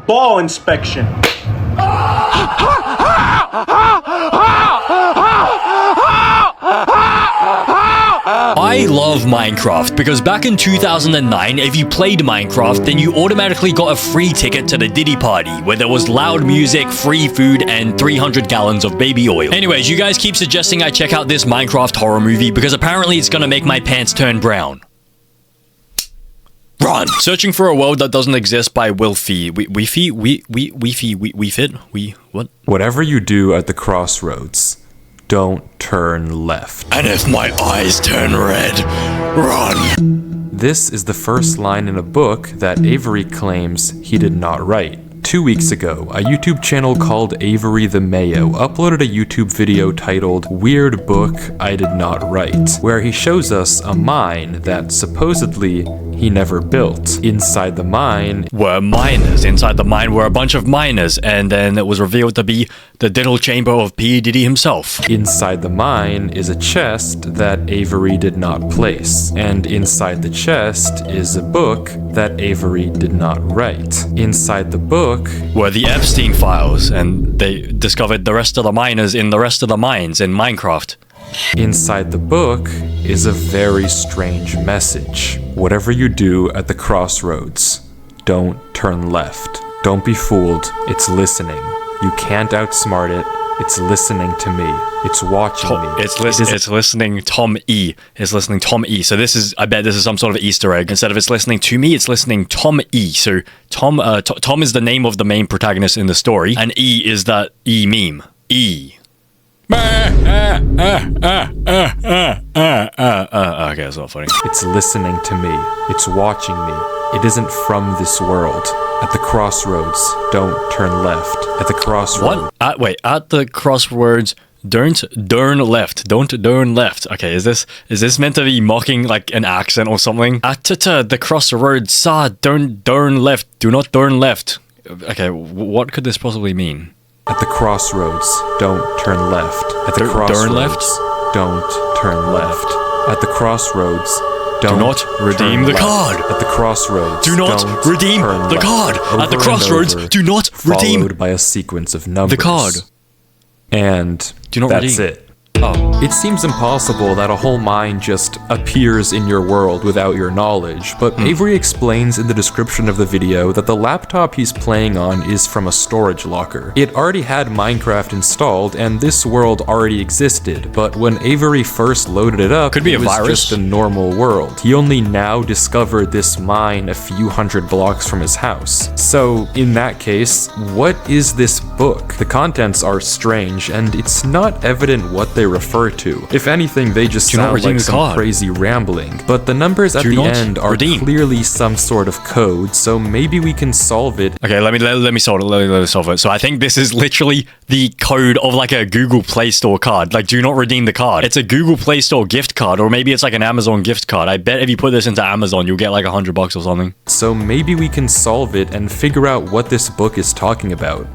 Ball inspection. I love Minecraft because back in 2009, if you played Minecraft, then you automatically got a free ticket to the Diddy party, where there was loud music, free food, and 300 gallons of baby oil. Anyways, you guys keep suggesting I check out this Minecraft horror movie because apparently it's gonna make my pants turn brown. Run! Searching for a World That Doesn't Exist by Wilfie. What? Whatever you do at the crossroads, don't turn left. And if my eyes turn red, run! This is the first line in a book that Avery claims he did not write. 2 weeks ago, a YouTube channel called Avery the Mayo uploaded a YouTube video titled Weird Book I Did Not Write, where he shows us a mine that supposedly he never built. Inside the mine were miners. Inside the mine were a bunch of miners, and then it was revealed to be the diddle chamber of P. Diddy himself. Inside the mine is a chest that Avery did not place, and inside the chest is a book that Avery did not write. Inside the book were the Epstein files, and they discovered the rest of the miners in the rest of the mines in Minecraft. Inside the book is a very strange message. Whatever you do at the crossroads, don't turn left. Don't be fooled, it's listening. You can't outsmart it. It's listening to me. It's watching me. It's listening Tom E. It's listening Tom E. So this is, I bet this is some sort of Easter egg. Instead of it's listening to me, it's listening Tom E. So Tom is the name of the main protagonist in the story, and E is that E meme. E. Okay, that's not funny. It's listening to me. It's watching me. It isn't from this world. At the crossroads, don't turn left. At the crossroads. What? At the crossroads, don't turn left. Don't turn left. Okay, is this meant to be mocking like an accent or something? At the crossroads, don't turn left. Do not turn left. Okay, what could this possibly mean? At the crossroads, don't turn left. At the crossroads, don't turn left. At the crossroads, do not redeem the card. At the crossroads, do not redeem the card. At the crossroads, do not redeem. Followed by a sequence of numbers. The card. And do not that's redeem. it. Oh. It seems impossible that a whole mine just appears in your world without your knowledge, but Avery explains in the description of the video that the laptop he's playing on is from a storage locker. It already had Minecraft installed, and this world already existed, but when Avery first loaded it up, it was just a normal world. He only now discovered this mine a few hundred blocks from his house. So, in that case, what is this book? The contents are strange, and it's not evident what they refer to. If anything, they just sound like some crazy rambling. But the numbers at the end are clearly some sort of code, so maybe we can solve it. Okay, let me solve it. So I think this is literally the code of like a Google Play Store card. Like, do not redeem the card. It's a Google Play Store gift card, or maybe it's like an Amazon gift card. I bet if you put this into Amazon, you'll get like $100 or something. So maybe we can solve it and figure out what this book is talking about.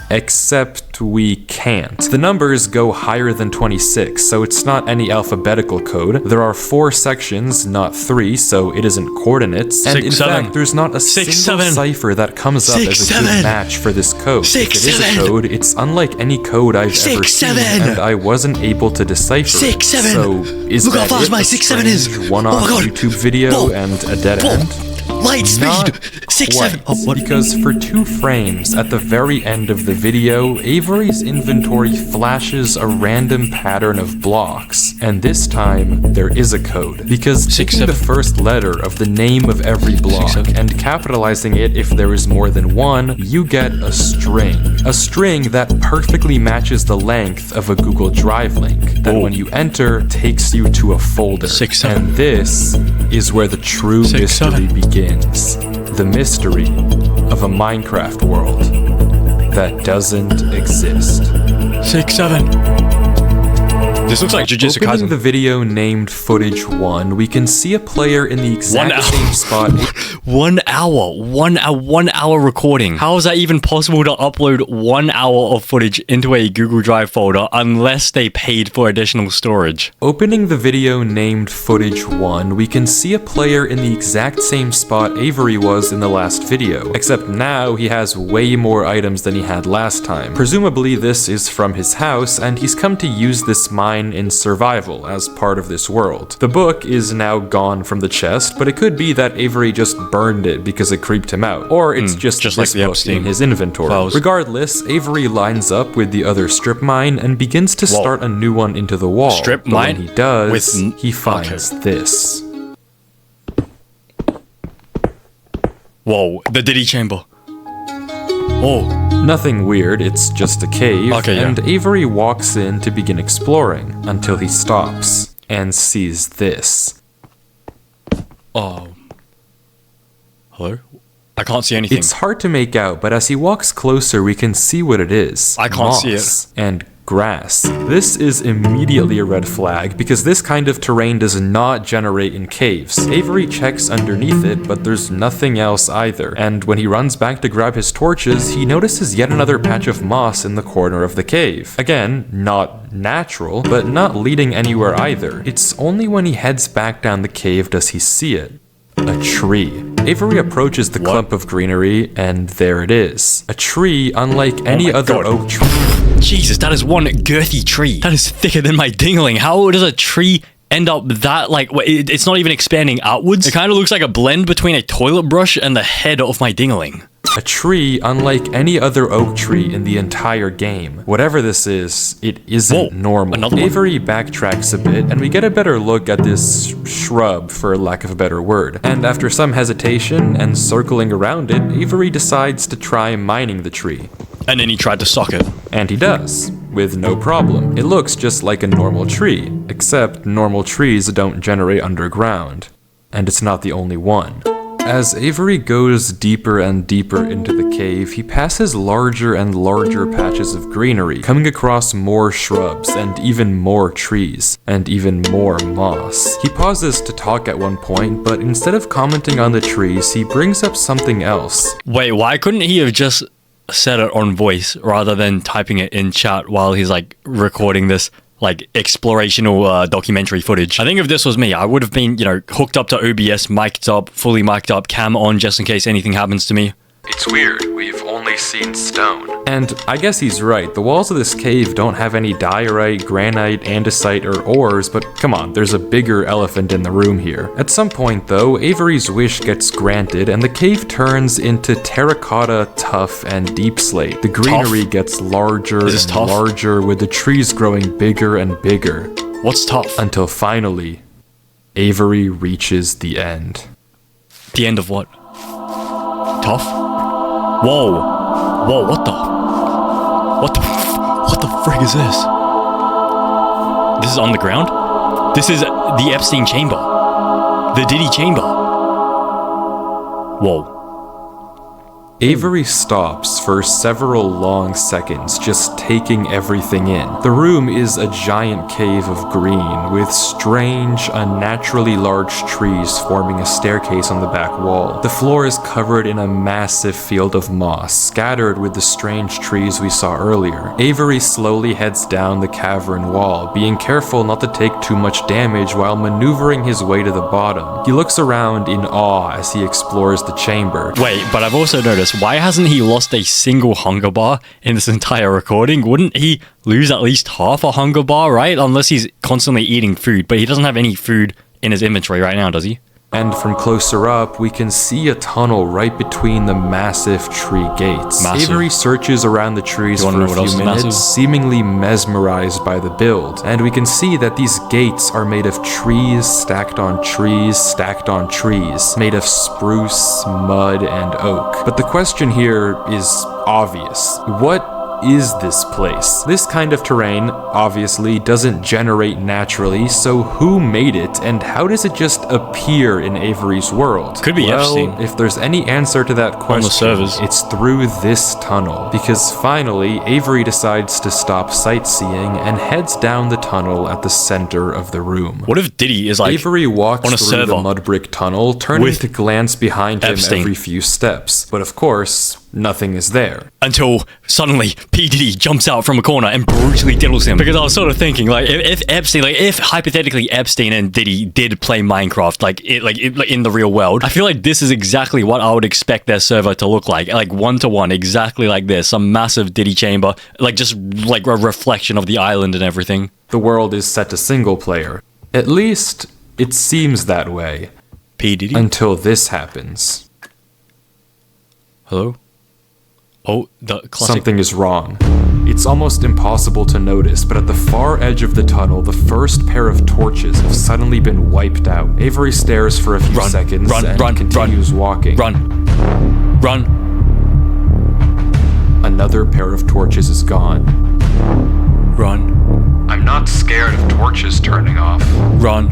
Except we can't. The numbers go higher than 26, so it's not any alphabetical code. There are 4 sections, not 3, so it isn't coordinates. And in fact, there's not a single cipher that comes up as a good match for this code. If it is a code, it's unlike any code I've ever seen, and I wasn't able to decipher it. So is that it? A strange one-off YouTube video and a dead end? Light speed! 6-7! Oh, because for 2 frames at the very end of the video, Avery's inventory flashes a random pattern of blocks. And this time, there is a code. Because taking the first letter of the name of every block and capitalizing it if there is more than one, you get a string. A string that perfectly matches the length of a Google Drive link that when you enter, takes you to a folder. And this is where the true mystery begins. The mystery of a Minecraft world that doesn't exist. 6-7. This looks like Jujutsu Opening Kaisen. the video named Footage 1, we can see a player in the exact same spot. 1 hour. 1 hour recording. How is that even possible to upload 1 hour of footage into a Google Drive folder unless they paid for additional storage? Opening the video named Footage 1, we can see a player in the exact same spot Avery was in the last video, except now he has way more items than he had last time. Presumably this is from his house, and he's come to use this mine in survival as part of this world. The book is now gone from the chest, but it could be that Avery just burned it because it creeped him out, or it's just like this the book Epstein in his inventory. files. Regardless, Avery lines up with the other strip mine and begins to start a new one into the wall. Strip But mine? when he does, With he finds this. Whoa, the Diddy chamber. Oh, Nothing weird, it's just a cave, Okay, yeah. and Avery walks in to begin exploring until he stops and sees this. oh. Hello? I can't see anything. It's hard to make out, but as he walks closer, we can see what it is. I can't see it. Moss and grass. This is immediately a red flag because this kind of terrain does not generate in caves. Avery checks underneath it, but there's nothing else either. And when he runs back to grab his torches, he notices yet another patch of moss in the corner of the cave. Again, not natural, but not leading anywhere either. It's only when he heads back down the cave does he see it. A tree. Avery approaches the clump of greenery, and there it is. A tree unlike any my other God. oak tree. Jesus, that is one girthy tree. That is thicker than my dingling. How does a tree end up that, like, it's not even expanding outwards? It kind of looks like a blend between a toilet brush and the head of my dingling. A tree unlike any other oak tree in the entire game. Whatever this is, it isn't Whoa, normal. another one? Avery backtracks a bit, and we get a better look at this shrub, for lack of a better word. And after some hesitation and circling around it, Avery decides to try mining the tree. And then he tried to sock it. And he does, with no problem. It looks just like a normal tree, except normal trees don't generate underground. And it's not the only one. As Avery goes deeper and deeper into the cave, he passes larger and larger patches of greenery, coming across more shrubs and even more trees, and even more moss. He pauses to talk at one point, but instead of commenting on the trees, he brings up something else. Wait, why couldn't he have just said it on voice rather than typing it in chat while he's like recording this like explorational documentary footage? I think if this was me, I would have been, hooked up to OBS, mic'd up, fully mic'd up, cam on just in case anything happens to me. It's weird, we've only seen stone. And I guess he's right, the walls of this cave don't have any diorite, granite, andesite, or ores, but come on, there's a bigger elephant in the room here. At some point though, Avery's wish gets granted and the cave turns into terracotta, tuff, and deep slate. The greenery gets larger and tough? larger, with the trees growing bigger and bigger. What's tough? Until finally, Avery reaches the end. The end of what? Tough? Whoa. Whoa, what the frig is this? This is on the ground? This is the Epstein chamber. The Diddy chamber. Whoa. Avery stops for several long seconds, just taking everything in. The room is a giant cave of green, with strange, unnaturally large trees forming a staircase on the back wall. The floor is covered in a massive field of moss, scattered with the strange trees we saw earlier. Avery slowly heads down the cavern wall, being careful not to take too much damage while maneuvering his way to the bottom. He looks around in awe as he explores the chamber. Wait, but I've also noticed, why hasn't he lost a single hunger bar in this entire recording? Wouldn't he lose at least half a hunger bar, right? Unless he's constantly eating food, but he doesn't have any food in his inventory right now, does he? And from closer up, we can see a tunnel right between the massive tree gates. Massive. Avery searches around the trees You for wanna a know what else few is minutes, massive? seemingly mesmerized by the build. And we can see that these gates are made of trees stacked on trees stacked on trees, made of spruce, mud, and oak. But the question here is obvious. What is this place? This kind of terrain, obviously, doesn't generate naturally, so who made it, and how does it just appear in Avery's world? Could be Epstein. If there's any answer to that question, servers. it's through this tunnel. Because finally, Avery decides to stop sightseeing and heads down the tunnel at the center of the room. What if Diddy is like Avery walks on a through server the mud brick tunnel, turning with to glance behind him Epstein. every few steps. But of course, nothing is there. until suddenly P. Diddy jumps out from a corner and brutally diddles him. Because I was sort of thinking, like, if Epstein, like, if hypothetically Epstein and Diddy did play Minecraft, like in the real world, I feel like this is exactly what I would expect their server to look like 1-to-1, exactly like this. Some massive Diddy chamber, like just like a reflection of the island and everything. The world is set to single player. At least, it seems that way. P. Diddy? Until this happens. Hello? Oh, the classic. Something is wrong. It's almost impossible to notice, but at the far edge of the tunnel, the first pair of torches have suddenly been wiped out. Avery stares for a few seconds and continues walking. Run. Another pair of torches is gone. Run. I'm not scared of torches turning off. Run.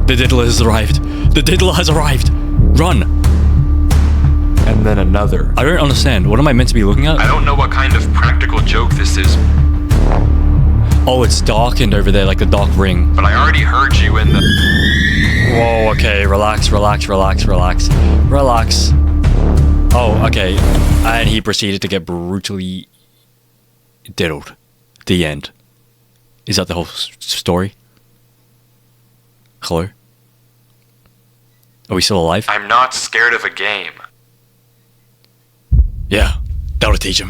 The diddler has arrived. The diddler has arrived. Run. And then another. I don't understand. What am I meant to be looking at? I don't know what kind of practical joke this is, Oh, it's darkened over there like the dark ring. but I already heard you in the... Whoa, okay. Relax. Oh, okay. And he proceeded to get brutally diddled. The end. Is that the whole story? Hello? Are we still alive? I'm not scared of a game. Yeah, that'll teach him.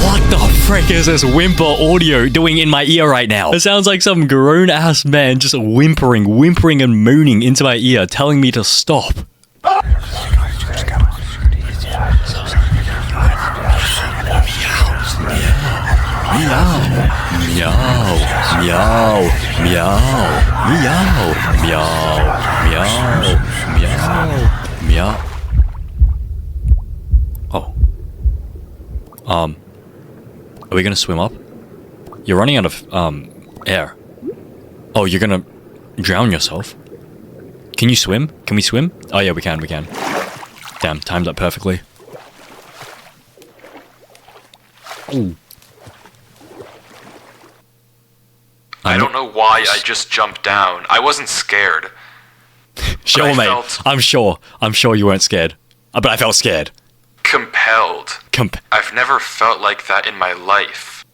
What the frick is this whimper audio doing in my ear right now? It sounds like some grown-ass man just whimpering and moaning into my ear, telling me to stop. Meow. Oh. Are we gonna swim up? You're running out of, air. Oh, you're gonna drown yourself? Can you swim? Can we swim? Oh yeah, we can. Damn, timed up perfectly. Ooh. I don't know why I just jumped down. I wasn't scared. Sure, mate. I'm sure you weren't scared. But I felt scared. Compelled. I've never felt like that in my life.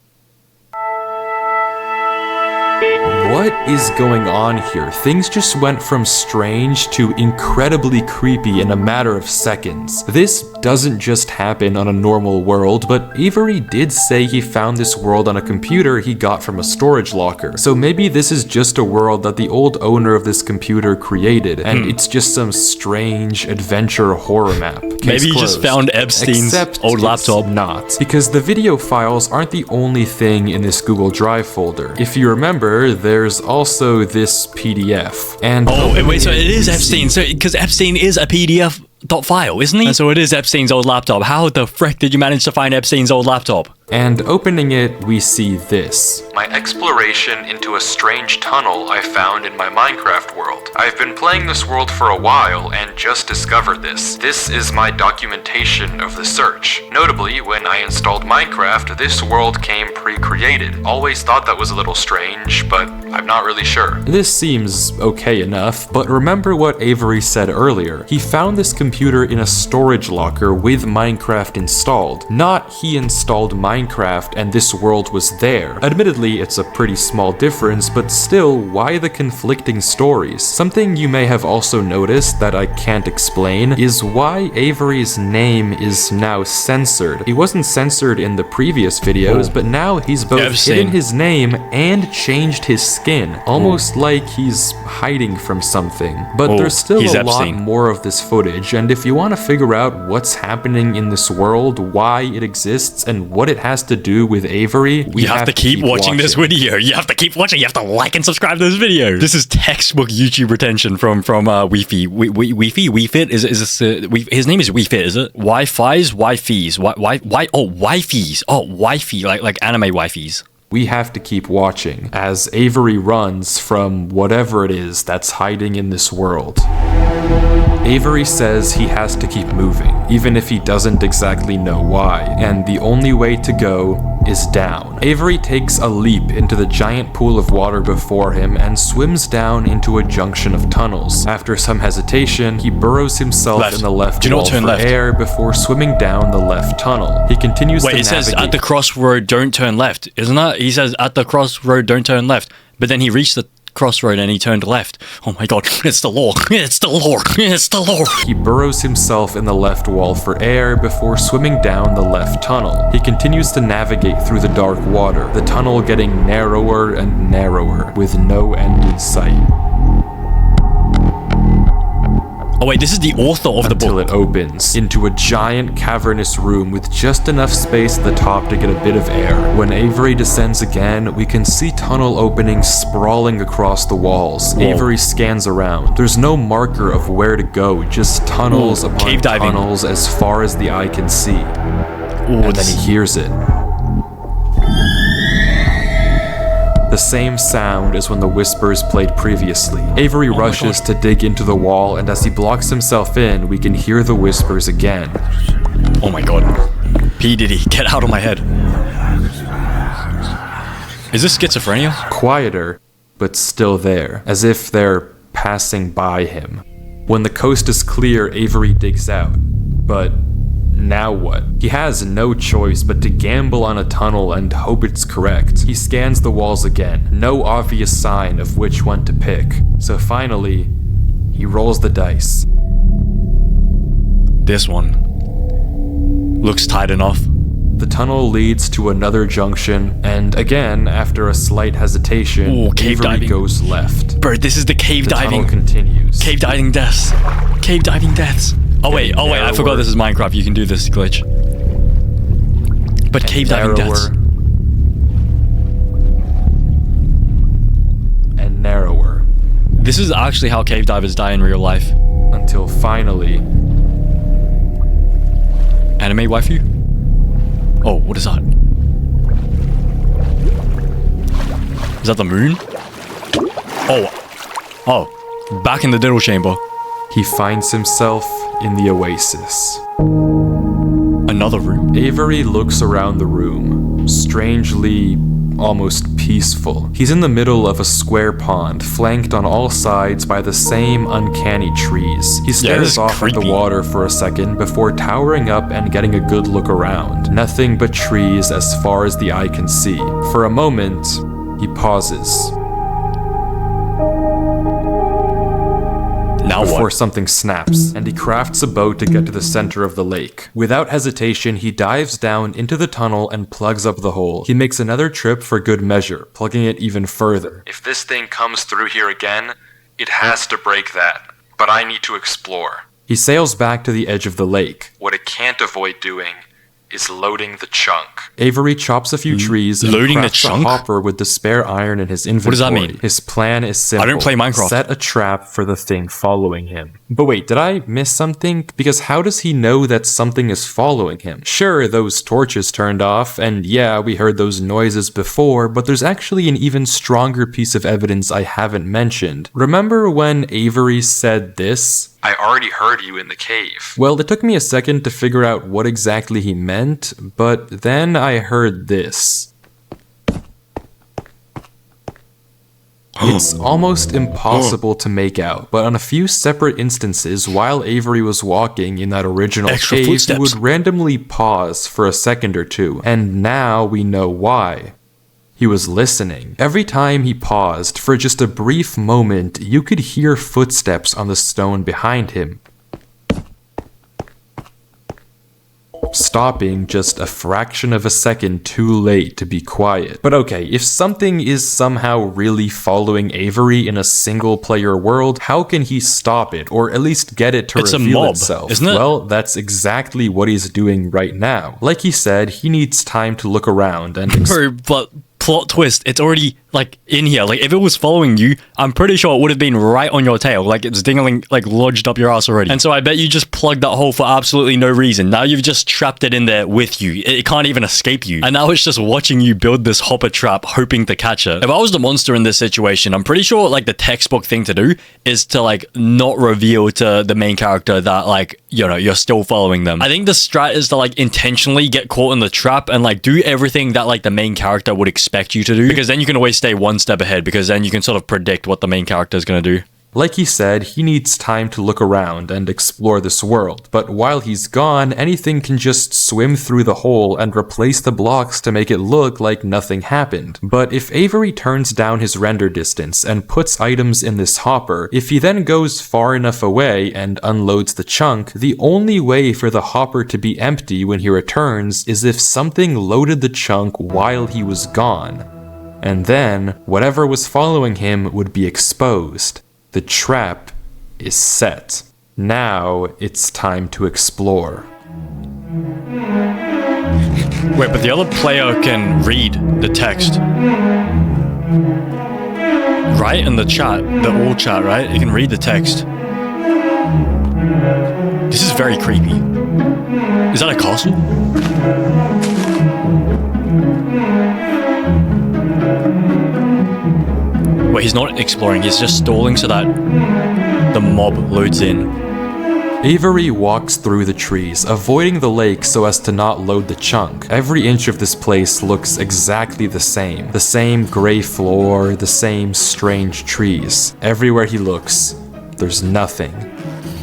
What is going on here? Things just went from strange to incredibly creepy in a matter of seconds. This doesn't just happen on a normal world, but Avery did say he found this world on a computer he got from a storage locker. So maybe this is just a world that the old owner of this computer created, and it's just some strange adventure horror map. Maybe he just found Epstein's old laptop. Not, because the video files aren't the only thing in this Google Drive folder. If you remember, there's also this PDF. And wait, so it is Epstein. So because Epstein is a PDF file, isn't he? And so it is Epstein's old laptop. How the frick did you manage to find Epstein's old laptop? And opening it, we see this. My exploration into a strange tunnel I found in my Minecraft world. I've been playing this world for a while and just discovered this. This is my documentation of the search. Notably, when I installed Minecraft, this world came pre-created. Always thought that was a little strange, but I'm not really sure. This seems okay enough, but remember what Avery said earlier. He found this computer in a storage locker with Minecraft installed. Not he installed Minecraft and this world was there. Admittedly, it's a pretty small difference, but still, why the conflicting stories? Something you may have also noticed that I can't explain is why Avery's name is now censored. He wasn't censored in the previous videos, but now he's both hidden his name and changed his skin, almost like he's hiding from something. But there's still a lot more of this footage, and if you want to figure out what's happening in this world, why it exists, and what it has to do with Avery, we You have to keep watching this video. You have to keep watching. You have to like and subscribe to this video. This is textbook YouTube retention from Weefy. Weefit? Is this his name is Weefit, is it? Wi-Fi's? Wi-Fi's? Wifeys. Oh, wifey, like anime wifeys. We have to keep watching as Avery runs from whatever it is that's hiding in this world. Avery says he has to keep moving, even if he doesn't exactly know why, and the only way to go is down. Avery takes a leap into the giant pool of water before him and swims down into a junction of tunnels. After some hesitation, he burrows himself in the left wall for air before swimming down the left tunnel. He continues to navigate. Wait, it says at the crossroad, don't turn left, isn't it? He says at the crossroad, don't turn left, but then he reached the crossroad and he turned left. Oh my god, it's the lore. It's the lore. It's the lore. He burrows himself in the left wall for air before swimming down the left tunnel. He continues to navigate through the dark water, the tunnel getting narrower and narrower, with no end in sight. Oh wait, this is the author of the book. Until it opens into a giant cavernous room with just enough space at the top to get a bit of air. When Avery descends again, we can see tunnel openings sprawling across the walls. Whoa. Avery scans around. There's no marker of where to go, just tunnels upon cave diving. tunnels as far as the eye can see. And then he hears it. The same sound as when the whispers played previously. Avery rushes to dig into the wall, and as he blocks himself in, we can hear the whispers again. Oh my god. P. Diddy, get out of my head. Is this schizophrenia? Quieter, but still there, as if they're passing by him. When the coast is clear, Avery digs out. But now what? He has no choice but to gamble on a tunnel and hope it's correct. He scans the walls again, no obvious sign of which one to pick. So finally, he rolls the dice. This one looks tight enough. The tunnel leads to another junction, and again, after a slight hesitation, cave Avery diving. goes left. Bro, this is the cave The diving. tunnel continues. Cave diving deaths. Cave diving deaths. Oh wait, I forgot this is Minecraft. You can do this glitch. But cave diving deaths. And narrower. This is actually how cave divers die in real life. Until finally, Anime waifu? Oh, what is that? Is that the moon? Oh, back in the diddle chamber. he finds himself in the oasis. Another room. Avery looks around the room, strangely almost peaceful. He's in the middle of a square pond, flanked on all sides by the same uncanny trees. He this stares is off at the creepy. water for a second before towering up and getting a good look around. Nothing but trees as far as the eye can see. For a moment, he pauses. Now Before what? something snaps, and he crafts a boat to get to the center of the lake. Without hesitation, he dives down into the tunnel and plugs up the hole. He makes another trip for good measure, plugging it even further. If this thing comes through here again, it has to break that. But I need to explore. He sails back to the edge of the lake. What it can't avoid doing is loading the chunk. Avery chops a few trees and Loading the crafts a chunk? hopper with the spare iron in his inventory. does that mean? His plan is simple. I don't play Minecraft. Set a trap for the thing following him. But wait, did I miss something? Because how does he know that something is following him? Sure, those torches turned off, and yeah, we heard those noises before, but there's actually an even stronger piece of evidence I haven't mentioned. Remember when Avery said this? I already heard you in the cave. Well, it took me a second to figure out what exactly he meant, but then I heard this. It's almost impossible to make out, but on a few separate instances, while Avery was walking in that original Extra cave, he footsteps. would randomly pause for a second or two, and now we know why. He was listening. Every time he paused, for just a brief moment, you could hear footsteps on the stone behind him. stopping just a fraction of a second too late to be quiet. But okay, if something is somehow really following Avery in a single-player world, how can he stop it, or at least get it to It's a reveal mob, itself? isn't it? Well, that's exactly what he's doing right now. Like he said, he needs time to look around and Bro, but plot twist, it's already like in here. Like if it was following you, I'm pretty sure it would have bing right on your tail. Like it's dingling, like lodged up your ass already. And so I bet you just plugged that hole for absolutely no reason. Now you've just trapped it in there with you. It can't even escape you. And now it's just watching you build this hopper trap, hoping to catch it. If I was the monster in this situation, I'm pretty sure like the textbook thing to do is to like not reveal to the main character that like, you know, you're still following them. I think the strat is to like intentionally get caught in the trap and like do everything that like the main character would expect you to do, because then you can always stay one step ahead, because then you can sort of predict what the main character is going to do. Like he said, he needs time to look around and explore this world, but while he's gone, anything can just swim through the hole and replace the blocks to make it look like nothing happened. But if Avery turns down his render distance and puts items in this hopper, if he then goes far enough away and unloads the chunk, the only way for the hopper to be empty when he returns is if something loaded the chunk while he was gone. And then, whatever was following him would be exposed. The trap is set. Now it's time to explore. Wait, but the other player can read the text. Right? In the chat, the all chat, right? You can read the text. This is very creepy. Is that a castle? Wait, he's not exploring, he's just stalling so that the mob loads in. Avery walks through the trees, avoiding the lake so as to not load the chunk. Every inch of this place looks exactly the same. The same gray floor, the same strange trees. Everywhere he looks, there's nothing.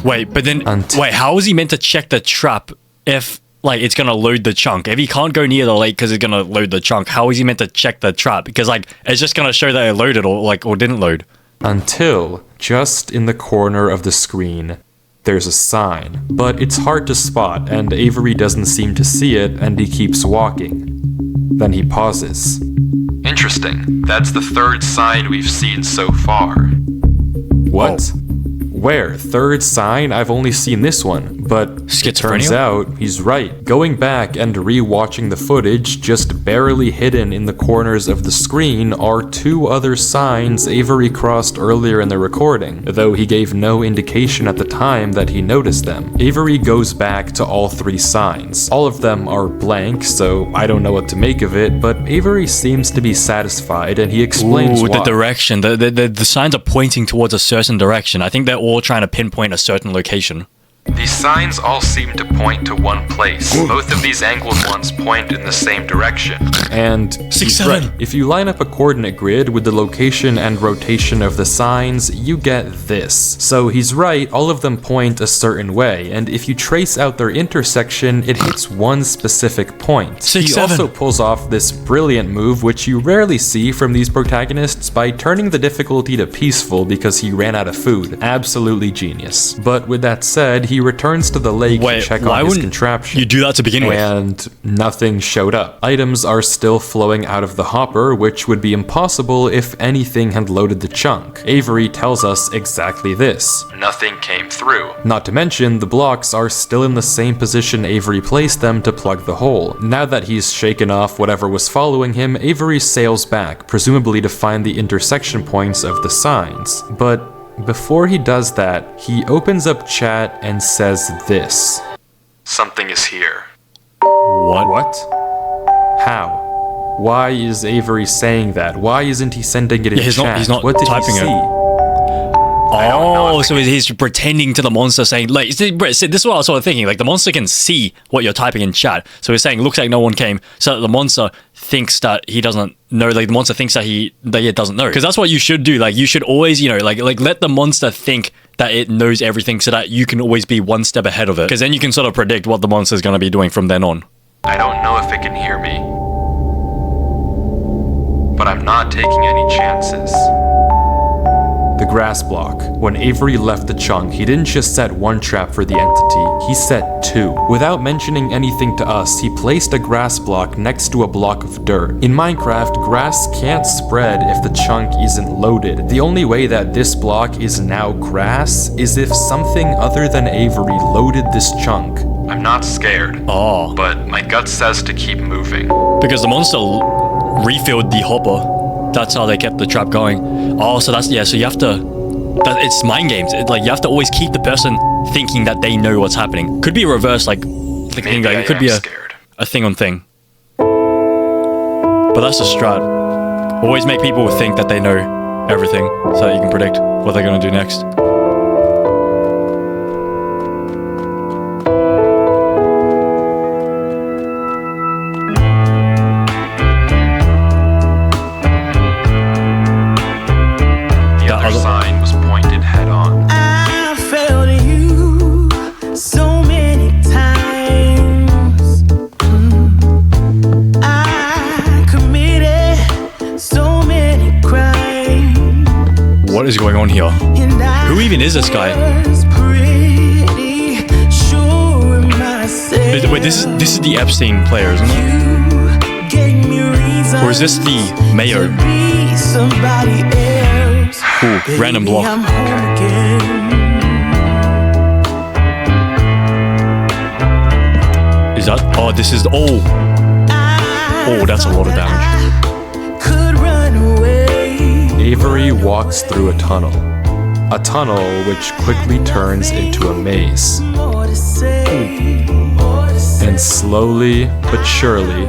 Wait, but then, wait, how is he meant to check the trap if, like, it's gonna load the chunk? If he can't go near the lake because it's gonna load the chunk, how is he meant to check the trap? Because, like, it's just gonna show that it loaded or didn't load. Until, just in the corner of the screen, there's a sign. But it's hard to spot, and Avery doesn't seem to see it, and he keeps walking. Then he pauses. Interesting. That's the third sign we've seen so far. What? Where? Third sign? I've only seen this one, but it turns out he's right. Going back and re-watching the footage, just barely hidden in the corners of the screen are two other signs Avery crossed earlier in the recording, though he gave no indication at the time that he noticed them. Avery goes back to all three signs. All of them are blank, so I don't know what to make of it, but Avery seems to be satisfied, and he explains why. The direction. The signs are pointing towards a certain direction. I think they're all trying to pinpoint a certain location. These signs all seem to point to one place. Both of these angled ones point in the same direction. And 6-7. Right. If you line up a coordinate grid with the location and rotation of the signs, you get this. So he's right, all of them point a certain way, and if you trace out their intersection, it hits one specific point. 6-7. He also pulls off this brilliant move, which you rarely see from these protagonists, by turning the difficulty to peaceful because he ran out of food. Absolutely genius. But with that said, he returns to the lake to check on his contraption. You do that to begin with? And nothing showed up. Items are still flowing out of the hopper, which would be impossible if anything had loaded the chunk. Avery tells us exactly this. Nothing came through. Not to mention, the blocks are still in the same position Avery placed them to plug the hole. Now that he's shaken off whatever was following him, Avery sails back, presumably to find the intersection points of the signs. But before he does that, he opens up chat and says this. Something is here. What? How? Why is Avery saying that? Why isn't he sending it in chat? He's not what did typing he see? Oh, so he's pretending to the monster saying, like, see, this is what I was sort of thinking, like, the monster can see what you're typing in chat, so he's saying, looks like no one came, so that the monster thinks that he doesn't know, like, the monster thinks that he doesn't know, because that's what you should do, like, you should always, you know, like let the monster think that it knows everything, so that you can always be one step ahead of it, because then you can sort of predict what the monster's going to be doing from then on. I don't know if it can hear me, but I'm not taking any chances. The grass block. When Avery left the chunk, he didn't just set one trap for the entity, he set two. Without mentioning anything to us, he placed a grass block next to a block of dirt. In Minecraft, grass can't spread if the chunk isn't loaded. The only way that this block is now grass is if something other than Avery loaded this chunk. I'm not scared, Oh, but my gut says to keep moving. because the monster refilled the hopper. That's how they kept the trap going. Oh, so that's, yeah, so you have to, it's mind games. Like, you have to always keep the person thinking that they know what's happening. Could be a reverse, like it could be a thing on thing. But that's a strat. Always make people think that they know everything so that you can predict what they're going to do next. The other sign was pointed head on. I failed you so many times. I committed so many crimes. What is going on here? And I Who even is this guy? was pretty sure of myself. Wait, this is the Epstein player, isn't it? You gave me reason Or is this the Mayo? to be somebody else. Ooh, random block. I'm home again. Is that? Oh, this is. Oh, that's a lot of damage. Could run away. Avery walks through a tunnel. A tunnel which quickly turns into a maze. More to say, more to say. And slowly but surely,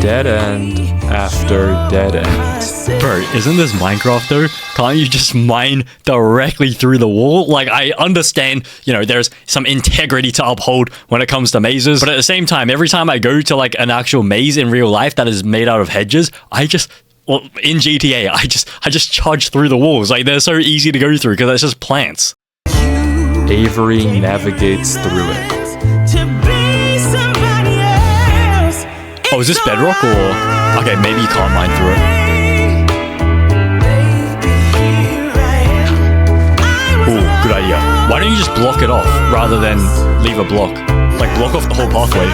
dead end after dead end. Bro, isn't this Minecraft though? Can't you just mine directly through the wall? Like, I understand, there's some integrity to uphold when it comes to mazes, but at the same time, every time I go to like an actual maze in real life that is made out of hedges, in GTA, I just charge through the walls. Like, they're so easy to go through because it's just plants. Avery navigates through it. To be somebody else. Oh, is this bedrock or? Okay, maybe you can't mine through it. Ooh, good idea. Why don't you just block it off rather than leave a block? Like, block off the whole pathway.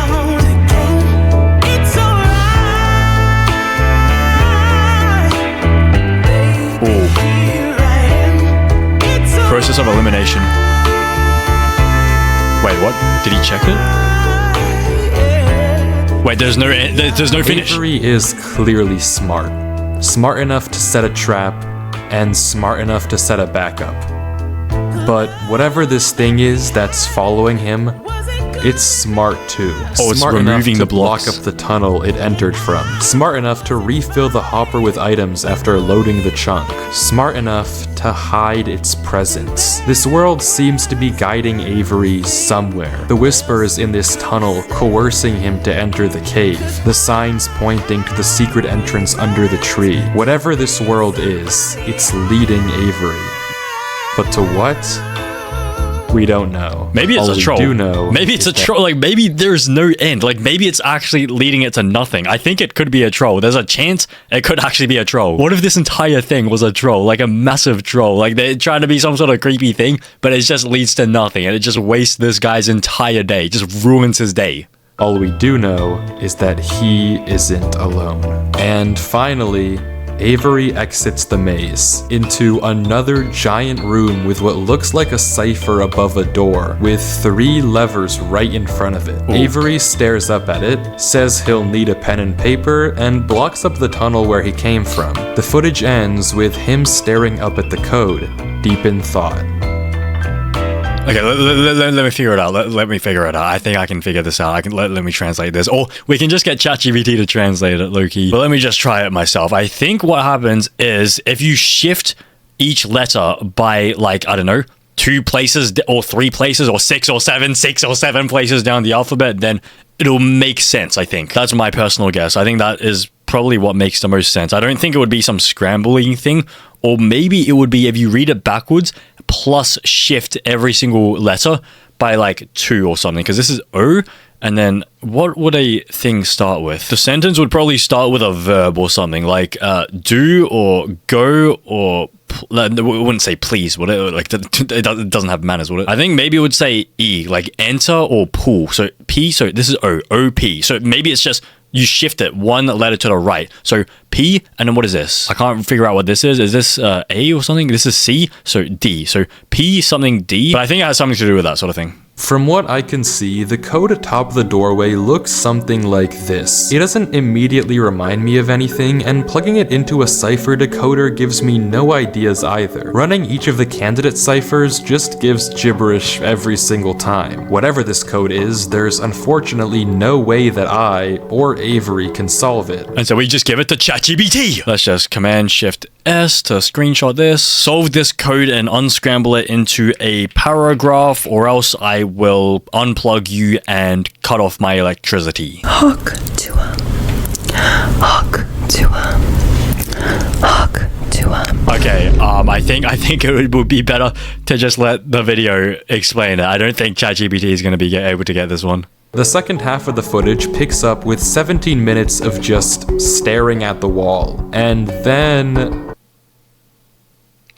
Ooh, process of elimination. Wait, what? Did he check it? Wait, there's no finish. Avery is clearly smart. Smart enough to set a trap and smart enough to set a backup. But whatever this thing is that's following him, it's smart too. Oh, it's smart enough removing to the block blocks. up the tunnel it entered from. Smart enough to refill the hopper with items after loading the chunk. Smart enough to hide its presence. This world seems to be guiding Avery somewhere. The whispers in this tunnel coercing him to enter the cave. The signs pointing to the secret entrance under the tree. Whatever this world is, it's leading Avery. But to what? We don't know. Maybe it's All a we troll. do know Maybe it's is a that troll. Like, maybe there's no end. Like, maybe it's actually leading it to nothing. I think it could be a troll. There's a chance it could actually be a troll. What if this entire thing was a troll? Like a massive troll. Like, they're trying to be some sort of creepy thing, but it just leads to nothing. And it just wastes this guy's entire day. Just ruins his day. All we do know is that he isn't alone. And finally, Avery exits the maze into another giant room with what looks like a cipher above a door, with 3 levers right in front of it. Ooh. Avery stares up at it, says he'll need a pen and paper, and blocks up the tunnel where he came from. The footage ends with him staring up at the code, deep in thought. Okay, let me figure it out. Let me figure it out. I think I can figure this out. I can let me translate this. Or we can just get ChatGPT to translate it, low-key. But let me just try it myself. I think what happens is if you shift each letter by, like, I don't know, 2 places or 3 places or 6 or 7 places down the alphabet, then it'll make sense, I think. That's my personal guess. I think that is probably what makes the most sense. I don't think it would be some scrambling thing, or maybe it would be if you read it backwards plus shift every single letter by like 2 or something, because this is O And then what would a thing start with? The sentence would probably start with a verb or something like do or go or we wouldn't say please, would it? Like it doesn't have manners, would it? I think maybe it would say E, like enter or pull. So P, so this is O, O-P. So maybe it's just you shift it one letter to the right. So P, and then what is this? I can't figure out what this is. Is this A or something? This is C, so D. So P something D, but I think it has something to do with that sort of thing. From what I can see, the code atop the doorway looks something like this. It doesn't immediately remind me of anything, and plugging it into a cipher decoder gives me no ideas either. Running each of the candidate ciphers just gives gibberish every single time. Whatever this code is, there's unfortunately no way that I or Avery can solve it. And so we just give it to ChatGPT. Let's just Command Shift S to screenshot this, solve this code and unscramble it into a paragraph, or else I will unplug you and cut off my electricity. Hawk to Okay, I think it would be better to just let the video explain it. I don't think ChatGPT is going to be able to get this one. The second half of the footage picks up with 17 minutes of just staring at the wall, and then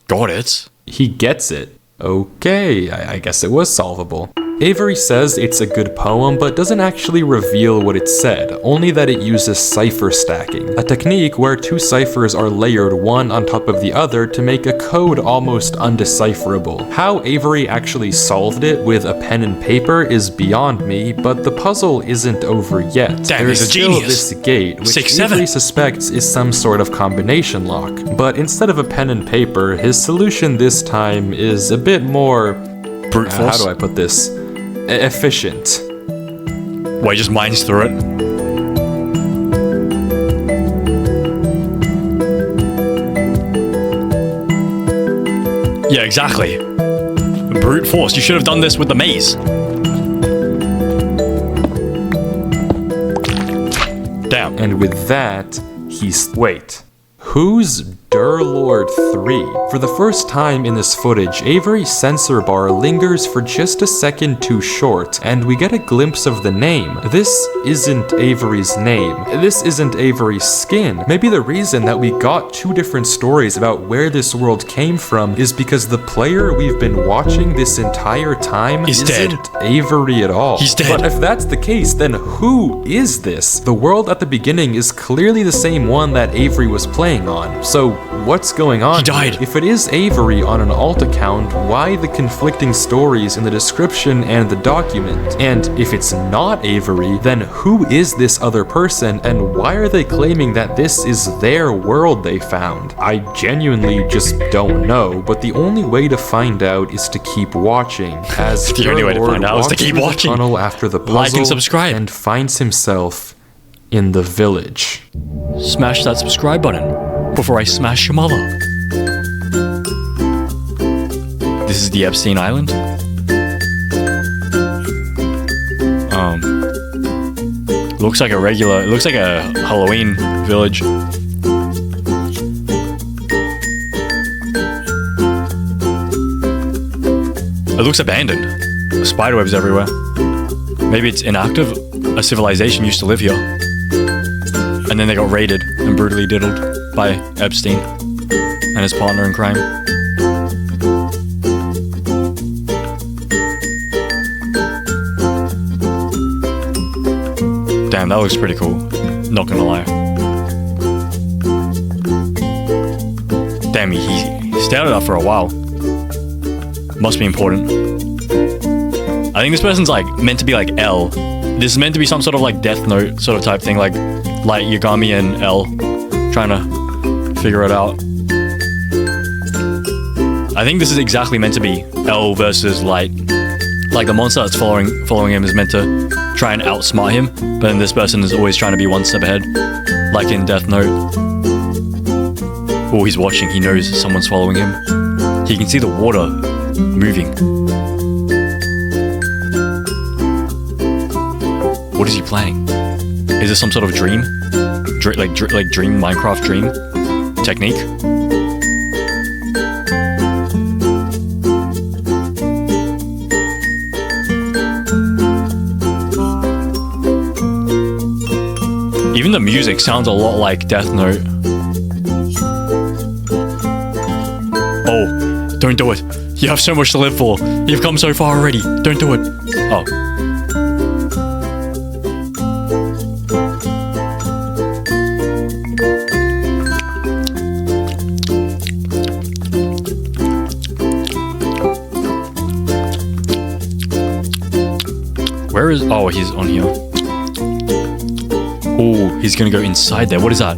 got it. he gets it. Okay, I guess it was solvable. Avery says it's a good poem, but doesn't actually reveal what it said, only that it uses cipher stacking, a technique where two ciphers are layered one on top of the other to make a code almost undecipherable. How Avery actually solved it with a pen and paper is beyond me, but the puzzle isn't over yet. Damn, There's he's a still genius. this gate, which 6'7". Avery suspects is some sort of combination lock, but instead of a pen and paper, his solution this time is a bit more Brute how force. do I put this? Efficient. Well, he just mines through it. Yeah, exactly. Brute force. You should have done this with the maze. Damn. And with that, he's... Wait. Who's Durlord 3? For the first time in this footage, Avery's sensor bar lingers for just a second too short, and we get a glimpse of the name. This isn't Avery's name. This isn't Avery's skin. Maybe the reason that we got two different stories about where this world came from is because the player we've been watching this entire time He's isn't dead. Avery at all. He's dead. But if that's the case, then who is this? The world at the beginning is clearly the same one that Avery was playing on. So what's going on? He died. here? If it is Avery on an alt account, why the conflicting stories in the description and the document? And if it's not Avery, then who is this other person and why are they claiming that this is their world they found? I genuinely just don't know, but the only way to find out is to keep watching. As The only way to Durlord find out is to walks keep through the watching. tunnel after the puzzle Like and subscribe. and finds himself in the village. Smash that subscribe button before I smash your mother. This is the Epstein Island. Looks like a Halloween village. It looks abandoned. Spiderwebs everywhere. Maybe it's inactive. A civilization used to live here. And then they got raided and brutally diddled by Epstein and his partner in crime. Damn, that looks pretty cool. Not gonna lie. Damn, he stayed at that for a while. Must be important. I think this person's like meant to be like L. This is meant to be some sort of like Death Note sort of type thing, like Yagami and L trying to figure it out. I think this is exactly meant to be L versus Light. Like the monster that's following him is meant to try and outsmart him, but then this person is always trying to be one step ahead, like in Death Note. Oh, he's watching. He knows someone's following him. He can see the water moving. What is he planning? Is this some sort of dream? Like dream, Minecraft dream technique? Even the music sounds a lot like Death Note. Oh, don't do it. You have so much to live for. You've come so far already. Don't do it. Oh. Where is... Oh, he's on here. Oh, he's gonna go inside there. What is that?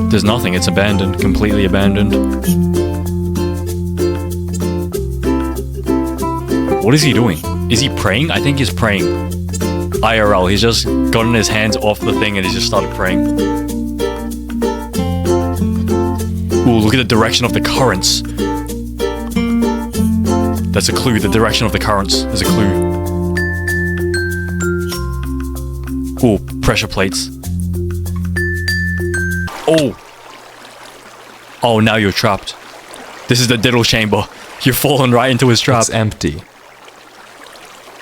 There's nothing. It's abandoned. Completely abandoned. What is he doing? Is he praying? I think he's praying. IRL. He's just gotten his hands off the thing and he's just started praying. Ooh, look at the direction of the currents. That's a clue. The direction of the currents is a clue. Ooh, pressure plates. Oh. Oh, now you're trapped. This is the diddle chamber. You've fallen right into his trap. It's empty.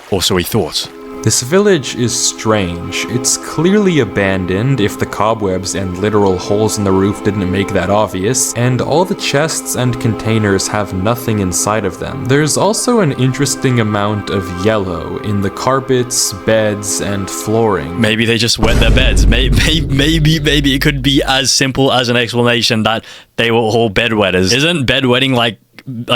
Or so he thought. This village is strange. It's clearly abandoned, if the cobwebs and literal holes in the roof didn't make that obvious, and all the chests and containers have nothing inside of them. There's also an interesting amount of yellow in the carpets, beds, and flooring. Maybe they just wet their beds. Maybe it could be as simple as an explanation that they were all bedwetters. Isn't bedwetting like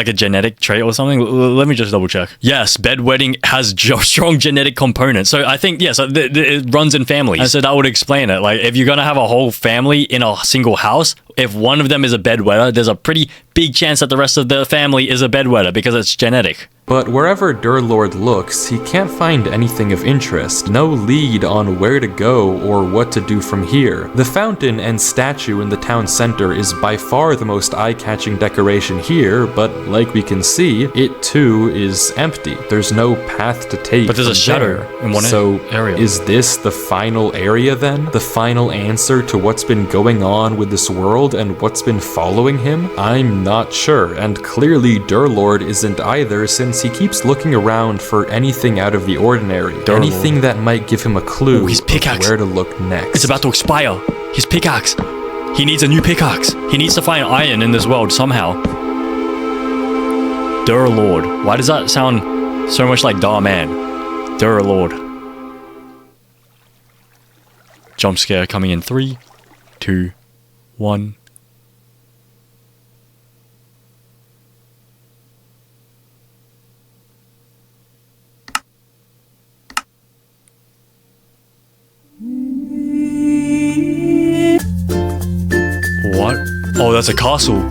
a genetic trait or something? Let me just double check. Yes, bedwetting has strong genetic components. So I think, yes, it runs in families. And so that would explain it. Like, if you're going to have a whole family in a single house, if one of them is a bedwetter, there's a pretty big chance that the rest of the family is a bedwetter because it's genetic. But wherever Durlord looks, he can't find anything of interest. No lead on where to go or what to do from here. The fountain and statue in the town center is by far the most eye-catching decoration here, but like we can see, it too is empty. There's no path to take. But there's a shadow in one area. Is this the final area then? The final answer to what's been going on with this world and what's been following him? I'm not sure, and clearly Durlord isn't either, since he keeps looking around for anything out of the ordinary. Anything that might give him a clue his pickaxe. of where to look next. It's about to expire. His pickaxe. He needs a new pickaxe. He needs to find iron in this world somehow. Durlord. Why does that sound so much like Dar-Man? Durlord. Jump scare coming in 3, 2, 1. What? Oh, that's a castle.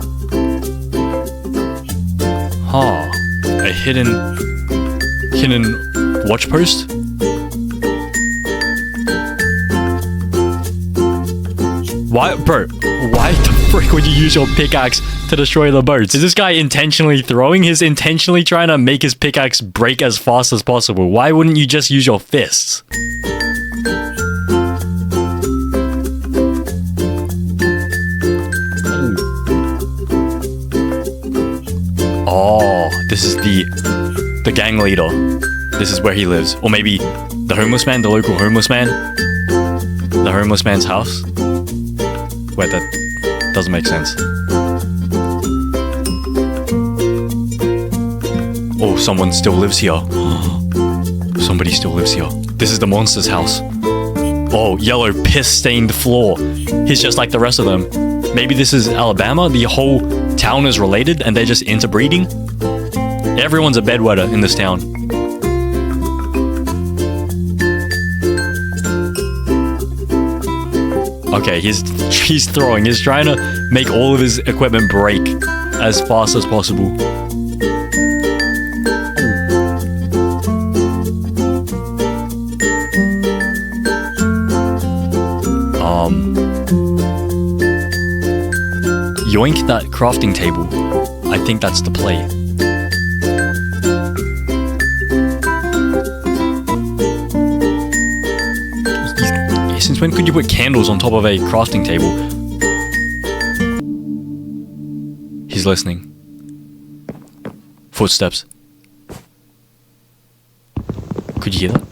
Huh. A hidden watch post? Why, bro? Why the frick would you use your pickaxe to destroy the boats? Is this guy intentionally throwing? He's intentionally trying to make his pickaxe break as fast as possible. Why wouldn't you just use your fists? Oh, this is the gang leader. This is where he lives. Or maybe the homeless man, the local homeless man. The homeless man's house. Wait, that doesn't make sense. Oh, someone still lives here. Somebody still lives here. This is the monster's house. Oh, yellow piss-stained floor. He's just like the rest of them. Maybe this is Alabama? The whole town is related and they're just interbreeding? Everyone's a bedwetter in this town. Okay, he's throwing. He's trying to make all of his equipment break as fast as possible. Yoink that crafting table. I think that's the play. Since when could you put candles on top of a crafting table? He's listening. Footsteps. Could you hear that?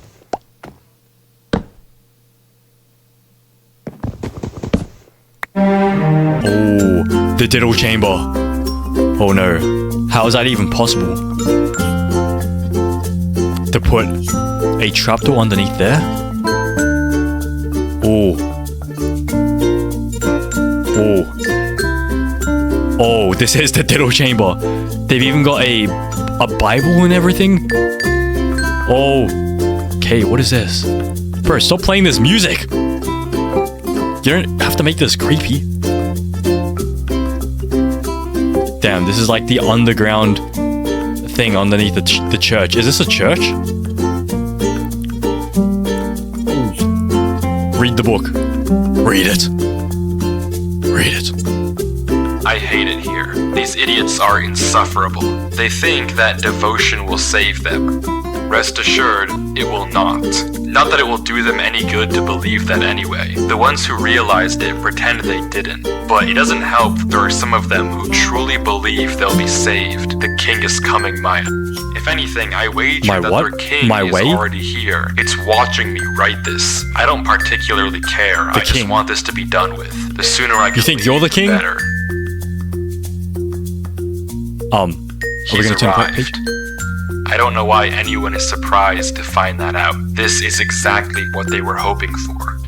Oh, the diddle chamber. Oh no. How is that even possible? To put a trapdoor underneath there? Oh. Oh. Oh, this is the diddle chamber. They've even got a Bible and everything. Oh. Okay, what is this? Bro, stop playing this music. You don't have to make this creepy. Damn, this is like the underground thing underneath the church. Is this a church? Read the book. Read it. Read it. I hate it here. These idiots are insufferable. They think that devotion will save them. Rest assured, it will not. Not that it will do them any good to believe that anyway. The ones who realized it pretend they didn't. But it doesn't help that there are some of them who truly believe they'll be saved. The king is coming, Maya. If anything, I wager that their king is already here. It's watching me write this. I don't particularly care. I just want this to be done with. The sooner I can You think you're the king? better. Are we gonna turn the page? I don't know why anyone is surprised to find that out. This is exactly what they were hoping for.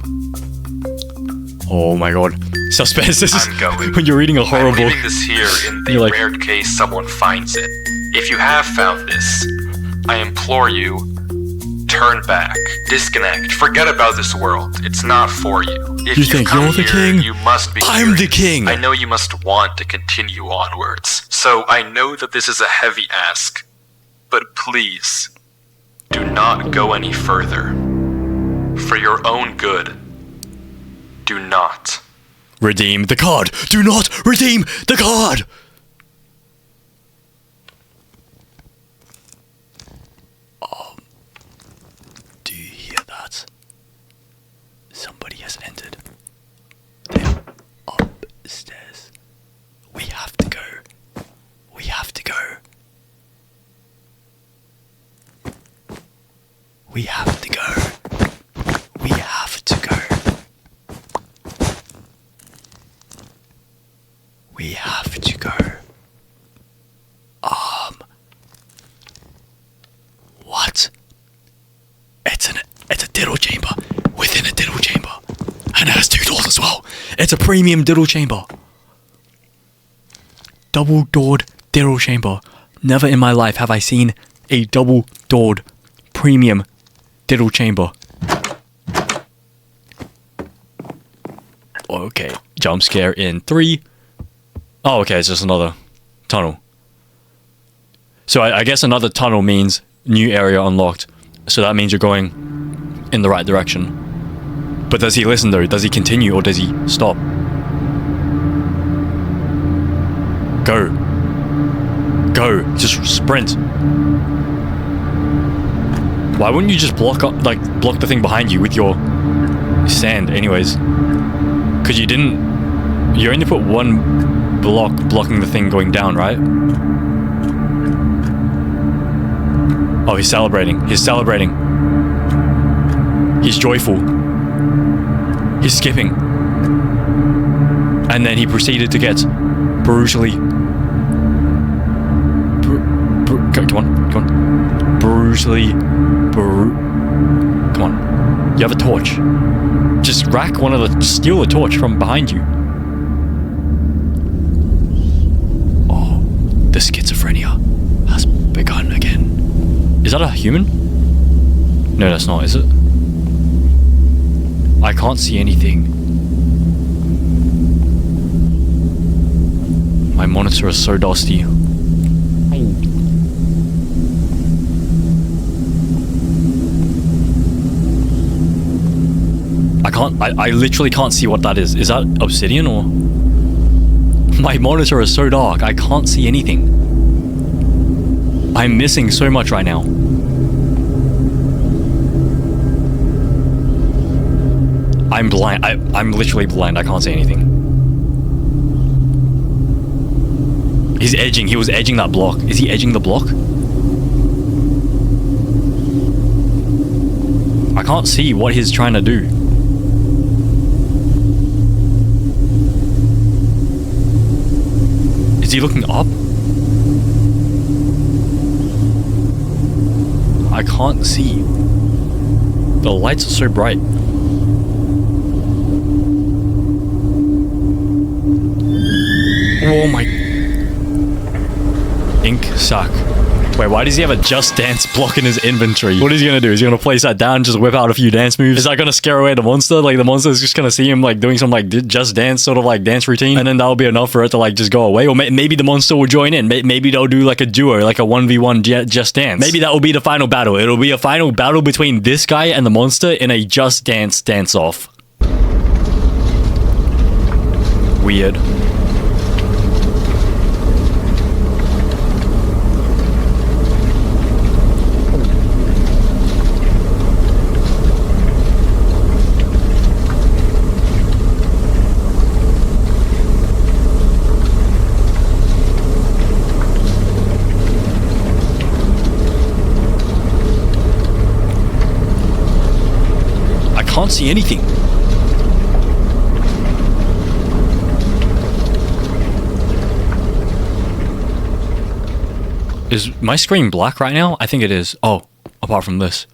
Oh my god. Suspense. This is I'm going. when you're reading a horror I'm book. leaving this here in the You're like- rare case someone finds it. If you have found this, I implore you, turn back. Disconnect. Forget about this world. It's not for you. If You you've think come you're the here, king? You must be I'm the curious. king. I know you must want to continue onwards. So I know that this is a heavy ask. But please, do not go any further. For your own good, do not. Redeem the card. Do not redeem the card. Do you hear that? Somebody has entered. They're upstairs. We have to go. We have to go. We have to go. We have to go. We have to go. What? It's a diddle chamber within a diddle chamber. And it has 2 doors as well. It's a premium diddle chamber. Double-doored diddle chamber. Never in my life have I seen a double-doored premium diddle chamber. Okay, jump scare in 3. Oh, okay, it's just another tunnel. So I guess another tunnel means new area unlocked. So that means you're going in the right direction. But does he listen though? Does he continue or does he stop? Go. Go. Just sprint. Why wouldn't you just block the thing behind you with your sand anyways? Because you only put one block blocking the thing going down, right? Oh, he's celebrating. He's celebrating. He's joyful. He's skipping. And then he proceeded to get brutally... Come on. Brutally... Come on. You have a torch. Just steal a torch from behind you. Oh, the schizophrenia has begun again. Is that a human? No, that's not, is it? I can't see anything. My monitor is so dusty. I literally can't see what that is. Is that obsidian or? My monitor is so dark, I can't see anything. I'm missing so much right now. I'm blind. I'm literally blind. I can't see anything. He's edging. He was edging that block. Is he edging the block? I can't see what he's trying to do. Is he looking up? I can't see. The lights are so bright. Oh my... Ink sack. Wait, why does he have a Just Dance block in his inventory? What is he gonna do? Is he gonna place that down and just whip out a few dance moves? Is that gonna scare away the monster? Like, the monster's just gonna see him, like, doing some, like, Just Dance sort of, like, dance routine, and then that'll be enough for it to, like, just go away? Or maybe the monster will join in. Maybe they'll do, like, a duo, like a 1v1 Just Dance. Maybe that will be the final battle. It'll be a final battle between this guy and the monster in a Just Dance dance-off. Weird. I can't see anything. Is my screen black right now? I think it is. Oh, apart from this.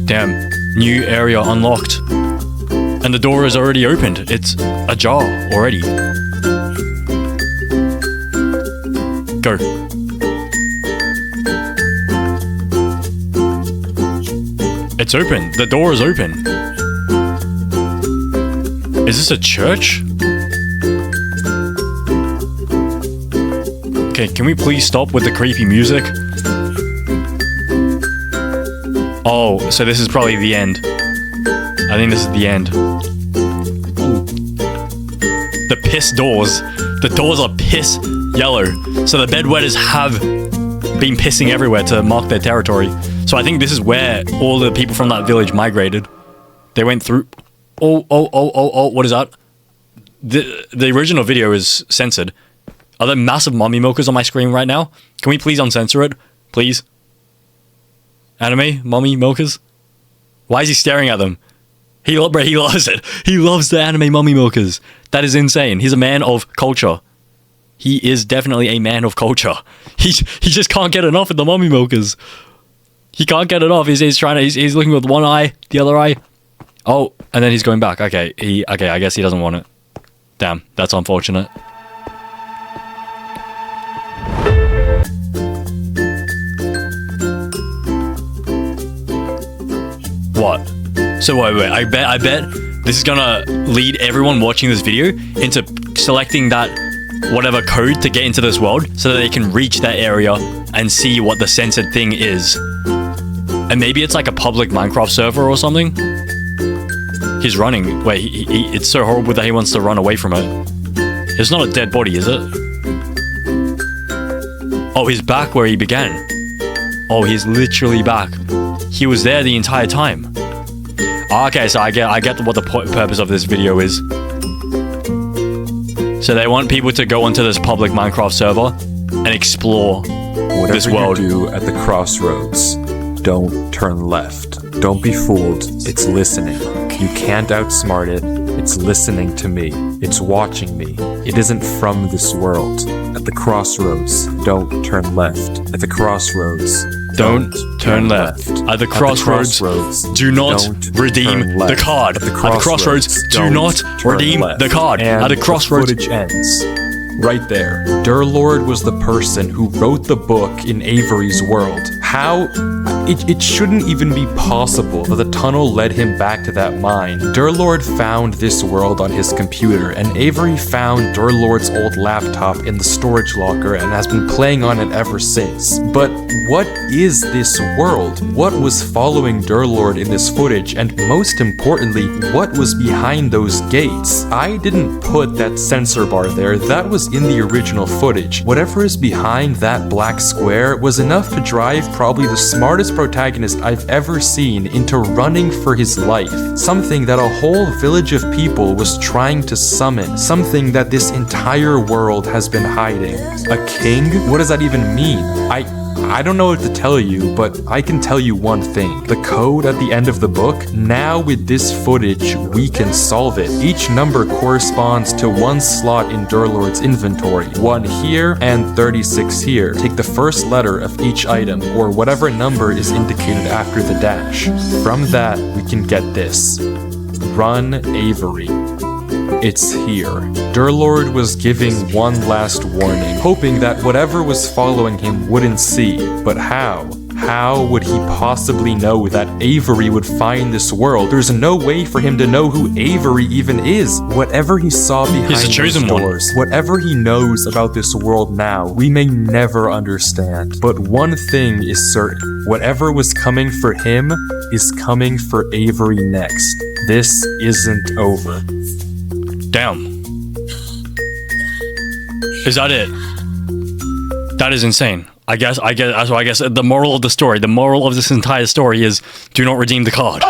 Damn, new area unlocked. And the door is already opened. It's ajar already. Go. It's open. The door is open. Is this a church? Okay, can we please stop with the creepy music? Oh, so this is probably the end. I think this is the end. The piss doors. The doors are piss yellow. So the bedwetters have been pissing everywhere to mark their territory. So I think this is where all the people from that village migrated. They went through... Oh, what is that? The original video is censored. Are there massive mummy milkers on my screen right now? Can we please uncensor it? Please? Anime? Mummy milkers? Why is he staring at them? He loves it. He loves the anime mummy milkers. That is insane. He's a man of culture. He is definitely a man of culture. He just can't get enough of the mummy milkers. He can't get it off. He's looking with one eye, the other eye. Oh, and then he's going back. Okay, I guess he doesn't want it. Damn, that's unfortunate. What? So wait, I bet this is gonna lead everyone watching this video into selecting that whatever code to get into this world so that they can reach that area and see what the censored thing is. And maybe it's like a public Minecraft server or something. He's running. Wait, it's so horrible that he wants to run away from it. It's not a dead body, is it? Oh, he's back where he began. Oh, he's literally back. He was there the entire time. Okay, so I get what the purpose of this video is. So they want people to go onto this public Minecraft server and explore this world. Whatever you do at the crossroads, don't turn left. Don't be fooled. It's listening. You can't outsmart it. It's listening to me. It's watching me. It isn't from this world. At the crossroads, don't turn left. At the crossroads, don't turn left. At the crossroads, do not redeem the card. At the crossroads, do not redeem the card. At the crossroads, the footage ends. Right there. Durlord was the person who wrote the book in Avery's world. How? It shouldn't even be possible that the tunnel led him back to that mine. Durlord found this world on his computer, and Avery found Durlord's old laptop in the storage locker and has been playing on it ever since. But what is this world? What was following Durlord in this footage? And most importantly, what was behind those gates? I didn't put that sensor bar there. That was in the original footage. Whatever is behind that black square was enough to drive probably the smartest protagonist I've ever seen into running for his life. Something that a whole village of people was trying to summon. Something that this entire world has been hiding. A king? What does that even mean? I don't know what to tell you, but I can tell you one thing. The code at the end of the book, now with this footage, we can solve it. Each number corresponds to one slot in Durlord's inventory. 1 here and 36 here. Take the first letter of each item, or whatever number is indicated after the dash. From that, we can get this. Run Avery. It's here. Durlord was giving one last warning, hoping that whatever was following him wouldn't see. But how? How would he possibly know that Avery would find this world? There's no way for him to know who Avery even is. Whatever he saw behind He's the chosen those one. doors, whatever he knows about this world now, we may never understand. But one thing is certain. Whatever was coming for him is coming for Avery next. This isn't over. Damn. Is that it? That is insane. I guess the moral of the story, the moral of this entire story is do not redeem the card.